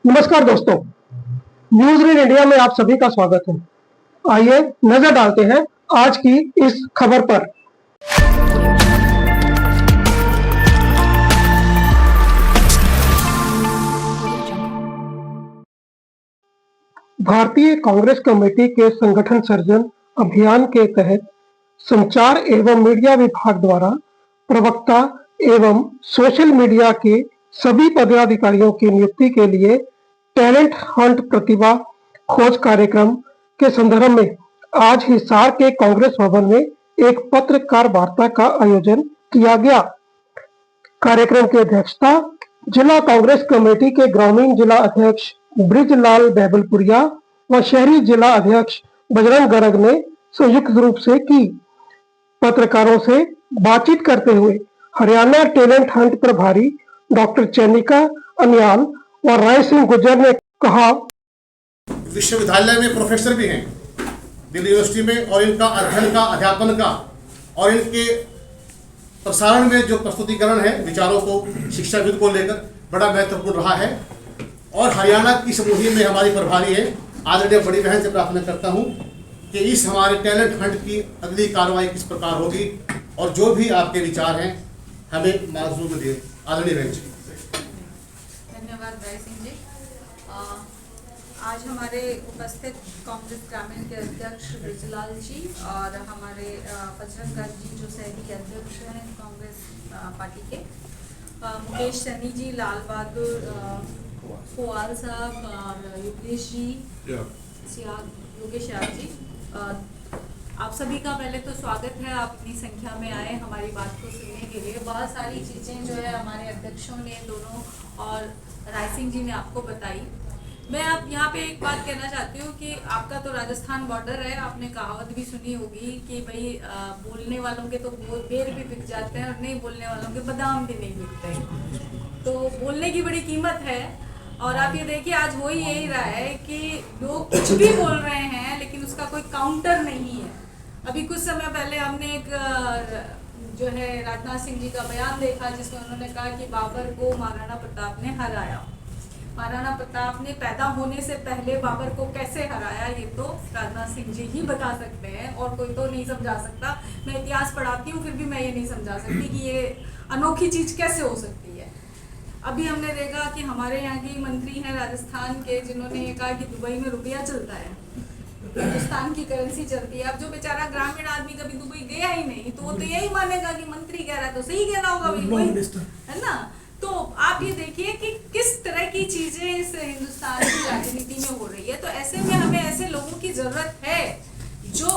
नमस्कार दोस्तों, news read India में आप सभी का स्वागत है। आइए नजर डालते हैं आज की इस खबर पर। भारतीय कांग्रेस कमेटी के संगठन सर्जन अभियान के तहत संचार एवं मीडिया विभाग द्वारा प्रवक्ता एवं सोशल मीडिया के सभी पदाधिकारियों की नियुक्ति के लिए टैलेंट हंट प्रतिभा खोज कार्यक्रम के संदर्भ में आज हिसार के कांग्रेस भवन में एक पत्रकार वार्ता का आयोजन किया गया। कार्यक्रम की अध्यक्षता जिला कांग्रेस कमेटी के ग्रामीण जिला अध्यक्ष ब्रिजलाल बैबलपुरिया व शहरी जिला अध्यक्ष बजरंग गर्ग ने संयुक्त रूप से की। पत्रकारों से बातचीत करते हुए हरियाणा टैलेंट हंट प्रभारी डॉक्टर चैनिका अनियाल व राय सिंह गुर्जर ने कहा, विश्वविद्यालय में प्रोफेसर भी हैं दिल्ली यूनिवर्सिटी में, और इनका अध्ययन का, अध्यापन का और इनके प्रसारण में जो प्रस्तुतिकरण है विचारों को, शिक्षाविद को लेकर बड़ा महत्वपूर्ण रहा है। और हरियाणा की इस मुहिम में हमारी प्रभारी है, आदरणीय बड़ी बहन से प्रार्थना करता हूं कि इस हमारे टैलेंट हंट की अगली कार्रवाई किस प्रकार होगी और जो भी आपके विचार हैं हमें माजूम दिए। आदरणीय बहन जी। धन्यवाद राय सिंह जी। आज हमारे उपस्थित कांग्रेस ग्रामीण के अध्यक्ष ब्रिजलाल जी और हमारे बजरंग गर्ग जी जो शहरी अध्यक्ष हैं कांग्रेस पार्टी के, मुकेश सैनी जी, लाल बहादुर फुआल साहब और योगेश जी, योगेश यादव जी, आप सभी का पहले तो स्वागत है। आप इतनी संख्या में आए हमारी बात को सुनने के लिए। बहुत सारी चीज़ें जो है हमारे अध्यक्षों ने दोनों और राय सिंह जी ने आपको बताई। मैं अब यहाँ पे एक बात कहना चाहती हूँ कि आपका तो राजस्थान बॉर्डर है, आपने कहावत भी सुनी होगी कि भाई बोलने वालों के तो बेर भी बिक जाते हैं और नहीं बोलने वालों के बादाम भी नहीं बिकते। तो बोलने की बड़ी कीमत है। और आप ये देखिए आज हो ही यही रहा है कि लोग कुछ भी बोल रहे हैं लेकिन उसका कोई काउंटर नहीं है। अभी कुछ समय पहले हमने एक जो है राजनाथ सिंह जी का बयान देखा जिसमें उन्होंने कहा कि बाबर को महाराणा प्रताप ने हराया। महाराणा प्रताप ने पैदा होने से पहले बाबर को कैसे हराया ये तो राजनाथ सिंह जी ही बता सकते हैं और कोई तो नहीं समझा सकता। मैं इतिहास पढ़ाती हूँ फिर भी मैं ये नहीं समझा सकती कि ये अनोखी चीज कैसे हो सकती है। अभी हमने देखा कि हमारे यहाँ की मंत्री हैं राजस्थान के जिन्होंने ये कहा कि दुबई में रुपया चलता है, हिंदुस्तान की करेंसी चलती है। अब जो बेचारा ग्रामीण आदमी कभी दुबई गया ही नहीं तो वो तो यही मानेगा कि मंत्री कह रहा है तो सही कह रहा होगा, है ना। तो आप ये देखिए कि किस तरह की चीजें इस हिंदुस्तान की राजनीति में हो रही है। तो ऐसे में हमें ऐसे लोगों की जरूरत है जो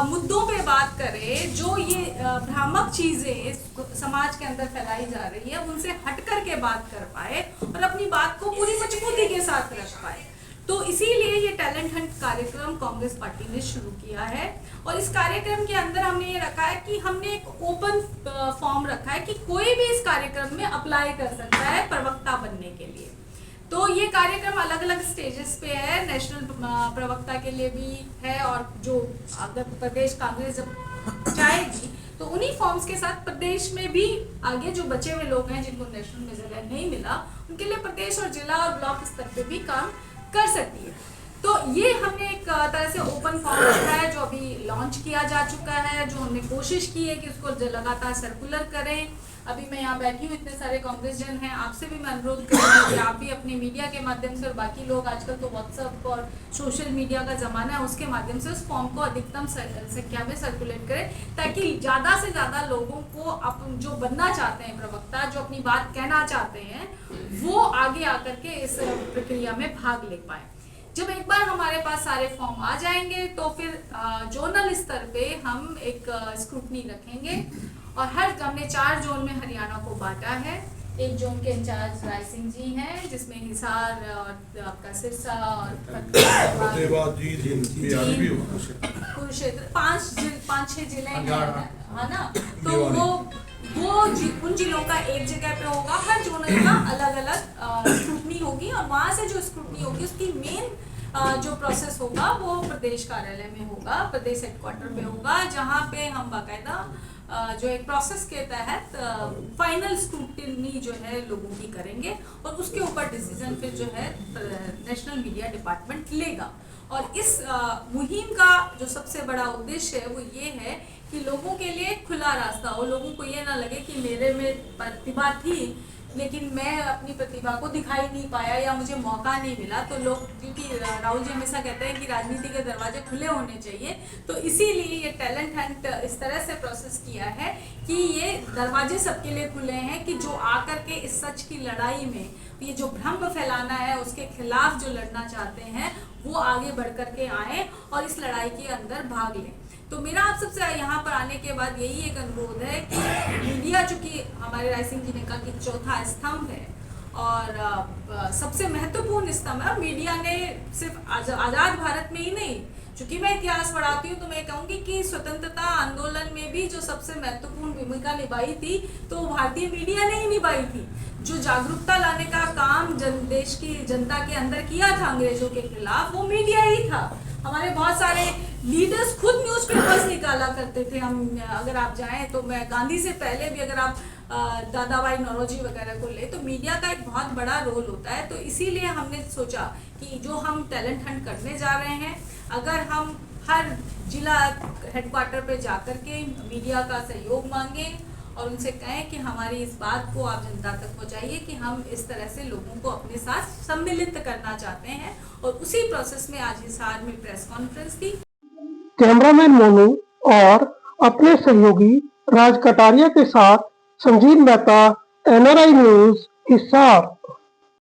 मुद्दों पे बात करे, जो ये भ्रामक चीजें समाज के अंदर फैलाई जा रही है उनसे हट कर के बात कर पाए और अपनी बात को पूरी मजबूती के साथ रख पाए। तो इसीलिए ये टैलेंट हंट कार्यक्रम कांग्रेस पार्टी ने शुरू किया है। और इस कार्यक्रम के अंदर हमने ये रखा है कि हमने एक ओपन फॉर्म रखा है कि कोई भी इस कार्यक्रम में अप्लाई कर सकता है प्रवक्ता बनने के लिए। तो ये कार्यक्रम अलग अलग स्टेजेस पे है। नेशनल प्रवक्ता के लिए भी है और जो अगर प्रदेश कांग्रेस जब चाहेगी तो उन्हीं फॉर्म्स के साथ प्रदेश में भी आगे जो बचे हुए लोग हैं जिनको नेशनल में जगह नहीं मिला उनके लिए प्रदेश और जिला और ब्लॉक स्तर पे भी काम कर सकती है। तो ये हमने एक तरह से ओपन फॉर्म रखा है जो अभी लॉन्च किया जा चुका है, जो हमने कोशिश की है कि उसको लगातार सर्कुलर करें। अभी मैं यहाँ बैठी हूँ, इतने सारे कांग्रेस जन हैं, आपसे भी मैं अनुरोध करूँगी कि आप भी अपने मीडिया के माध्यम से और बाकी लोग आजकल तो व्हाट्सएप और सोशल मीडिया का ज़माना है उसके माध्यम से उस फॉर्म को अधिकतम संख्या में सर्कुलेट करें ताकि ज़्यादा से ज़्यादा लोगों को जो बनना चाहते हैं प्रवक्ता, जो अपनी बात कहना चाहते हैं वो आगे आकर के इस प्रक्रिया में भाग ले पाए। जब एक बार हमारे पास सारे फॉर्म आ जाएंगे तो फिर जोनल स्तर पे हम एक स्क्रूटनी रखेंगे और हमने 4 जोन में हरियाणा को बांटा है। एक जोन के इंचार्ज राय सिंह जी हैं जिसमें हिसार और आपका सिरसा और कुरुक्षेत्र 5-6 जिले हैं, है ना। तो वो उन जिलों का एक जगह पे होगा, हर जोनल का अलग अलग स्क्रूटनी होगी और वहां से जो स्क्रूटनी होगी उसकी मेन जो प्रोसेस होगा वो प्रदेश कार्यालय में होगा, प्रदेश हेडक्वार्टर पे होगा, जहाँ पे हम बाकायदा जो एक प्रोसेस के तहत फाइनल स्क्रूटनी जो है लोगों की करेंगे और उसके ऊपर डिसीजन फिर जो है नेशनल मीडिया डिपार्टमेंट लेगा। और इस मुहिम का जो सबसे बड़ा उद्देश्य है वो ये है कि लोगों के लिए खुला रास्ता हो, लोगों को ये ना लगे कि मेरे में प्रतिभा थी लेकिन मैं अपनी प्रतिभा को दिखाई नहीं पाया या मुझे मौका नहीं मिला। तो लोग, क्योंकि राहुल जी हमेशा कहते हैं कि राजनीति के दरवाजे खुले होने चाहिए, तो इसीलिए ये टैलेंट हंट इस तरह से प्रोसेस किया है कि ये दरवाजे सबके लिए खुले हैं कि जो आकर के इस सच की लड़ाई में, ये जो भ्रम फैलाना है उसके खिलाफ जो लड़ना चाहते हैं वो आगे बढ़ कर के आए और इस लड़ाई के अंदर भाग लें। तो मेरा आप सबसे यहाँ पर आने के बाद यही एक अनुरोध है कि मीडिया, चूंकि हमारे राय सिंह जी ने कहा कि चौथा स्तंभ है और सबसे महत्वपूर्ण स्तंभ है, मीडिया ने सिर्फ आज़ाद भारत में ही नहीं, चूंकि मैं इतिहास पढ़ाती हूँ तो मैं कहूँगी कि स्वतंत्रता आंदोलन में भी जो सबसे महत्वपूर्ण भूमिका निभाई थी तो भारतीय मीडिया ने ही निभाई थी। जो जागरूकता लाने का काम देश की जनता के अंदर किया था अंग्रेजों के खिलाफ, वो मीडिया ही था। हमारे बहुत सारे लीडर्स खुद न्यूज़पेपर्स निकाला करते थे। हम अगर आप जाएं तो, मैं गांधी से पहले भी अगर आप दादा भाई नौरोजी वगैरह को ले, तो मीडिया का एक बहुत बड़ा रोल होता है। तो इसीलिए हमने सोचा कि जो हम टैलेंट हंट करने जा रहे हैं, अगर हम हर जिला हेडक्वार्टर पे जाकर के मीडिया का सहयोग मांगें और उनसे कहें कि हमारी इस बात को आप जनता तक पहुंचाइए कि हम इस तरह से लोगों को अपने साथ सम्मिलित करना चाहते हैं, और उसी प्रोसेस में आज हिसार में प्रेस कॉन्फ्रेंस थी। कैमरामैन मोनू और अपने सहयोगी राज कटारिया के साथ संजीव मेहता, NRI न्यूज, हिसार।